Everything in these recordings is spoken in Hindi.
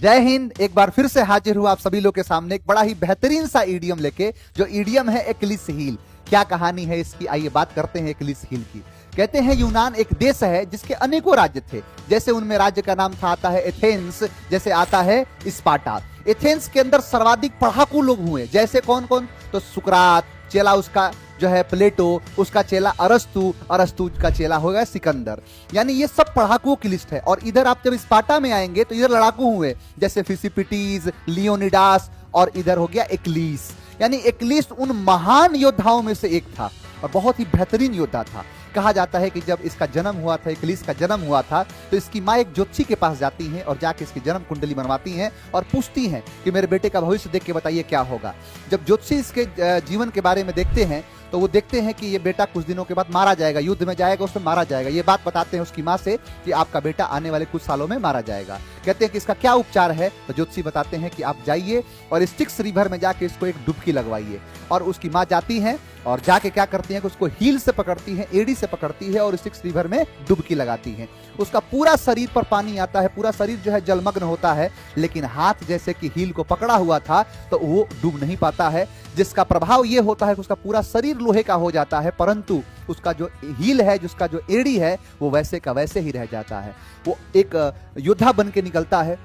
जय हिंद। एक बार फिर से हाजिर हुआ आप सभी लोग के सामने एक बड़ा ही बेहतरीन सा ईडियम लेके, जो ईडियम है एक्लिस हील। क्या कहानी है इसकी, आइए बात करते हैं एक्लिस हील की। कहते हैं यूनान एक देश है जिसके अनेकों राज्य थे। जैसे उनमें राज्य का नाम था आता है एथेंस, जैसे आता है स्पार्टा। एथेंस के अंदर सर्वाधिक पढ़ाकू लोग हुए। जैसे कौन कौन, तो सुकरात, चेला उसका जो है प्लेटो, उसका चेला अरस्तु, अरस्तु का चेला होगा सिकंदर। यानी ये सब पढ़ाकुओं की लिस्ट है। और इधर आप जब स्पार्टा में आएंगे तो इधर लड़ाकू हुए, जैसे फिसिपिटीज, लियोनिडास, और इधर हो गया एक्लिस। यानी एक्लिस उन महान योद्धाओं में से एक था और बहुत ही बेहतरीन योद्धा था। कहा जाता है कि जब इसका जन्म हुआ था, एक्लिस का जन्म हुआ था, तो इसकी माँ एक ज्योतिषी के पास जाती हैं और जाके इसकी जन्म कुंडली बनवाती हैं और पूछती हैं कि मेरे बेटे का भविष्य देख के बताइए क्या होगा। जब ज्योतिषी इसके जीवन के बारे में देखते हैं तो वो देखते हैं कि ये बेटा कुछ दिनों के बाद मारा जाएगा, युद्ध में जाएगा, उसमें मारा जाएगा। ये बात बताते हैं उसकी माँ से कि आपका बेटा आने वाले कुछ सालों में मारा जाएगा। कहते हैं कि इसका क्या उपचार है, तो ज्योतिषी बताते हैं कि आप जाइए और स्टिक्स रिवर में जाके इसको एक डुबकी लगवाइए। और उसकी माँ जाती है और जाके क्या करती हैं कि उसको हील से पकड़ती हैं, एड़ी से पकड़ती है और स्टिक्स रिवर में डुबकी लगाती हैं। उसका पूरा शरीर पर पानी आता है, पूरा शरीर जो है जलमग्न होता है, लेकिन हाथ जैसे कि हील को पकड़ा हुआ था तो वो डूब नहीं पाता है। जिसका प्रभाव ये होता है कि उसका पूरा शरीर लोहे का हो जाता है, परंतु उसका जो हील है, जिसका जो एड़ी है, वो वैसे का वैसे ही रह जाता है। वो एक योद्धा बन के निकलता है,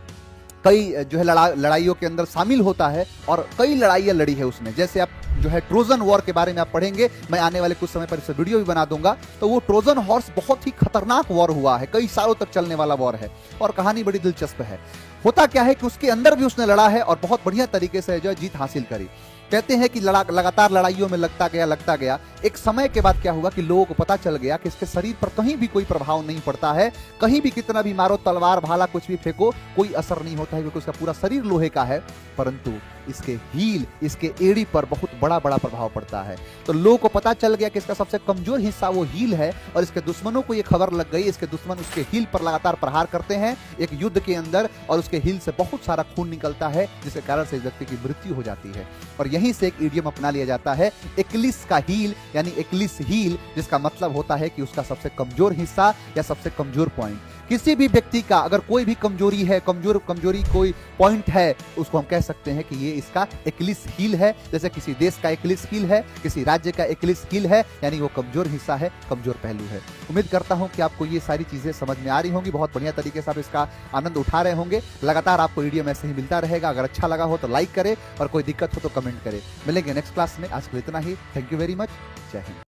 कई जो है लड़ाइयों के अंदर शामिल होता है और कई लड़ाइयाँ लड़ी है उसने। जैसे आप जो है ट्रोजन वॉर के बारे में आप पढ़ेंगे, मैं आने वाले कुछ समय पर इस वीडियो भी बना दूंगा। तो वो ट्रोजन हॉर्स बहुत ही खतरनाक वॉर हुआ है, कई सालों तक चलने वाला वॉर है और कहानी बड़ी दिलचस्प है। होता क्या है कि उसके अंदर भी उसने लड़ा है और बहुत बढ़िया तरीके से जो है जीत हासिल करी। कहते हैं कि लगातार लड़ाइयों में लगता गया। एक समय के बाद क्या हुआ कि लोगों को पता चल गया कि इसके शरीर पर कहीं भी कोई प्रभाव नहीं पड़ता है, कहीं भी कितना भी मारो, तलवार भाला कुछ भी फेंको, कोई असर नहीं होता है, क्योंकि उसका पूरा शरीर लोहे का है। परंतु इसके हील, इसके एड़ी पर बहुत बड़ा प्रभाव पड़ता है। तो लोगों को पता चल गया कि इसका सबसे कमजोर हिस्सा वो हील है और इसके दुश्मनों को ये खबर लग गई। इसके दुश्मन उसके हील पर लगातार प्रहार करते हैं एक युद्ध के अंदर और उसके हील से बहुत सारा खून निकलता है, जिसके कारण से इस व्यक्ति की मृत्यु हो जाती है। और यहीं से एक ईडियम अपना लिया जाता है, एक्लिस का हील, यानी एक्लिस हील, जिसका मतलब होता है कि उसका सबसे कमजोर हिस्सा या सबसे कमजोर पॉइंट। किसी भी व्यक्ति का अगर कोई भी कमजोरी है, कमजोरी कोई पॉइंट है, उसको हम कह सकते हैं कि ये इसका एक्लिस हील है। जैसे किसी देश का एक्लिस हील है, किसी राज्य का एक्लिस हील है, यानी वो कमजोर हिस्सा है, कमजोर पहलू है। उम्मीद करता हूं कि आपको ये सारी चीजें समझ में आ रही होंगी, बहुत बढ़िया तरीके से आप इसका आनंद उठा रहे होंगे। लगातार आपको वीडियो ऐसे ही मिलता रहेगा। अगर अच्छा लगा हो तो लाइक करें और कोई दिक्कत हो तो कमेंट करें। मिलेंगे नेक्स्ट क्लास में। आज के लिए इतना ही। Thank you very much. जय हिंद।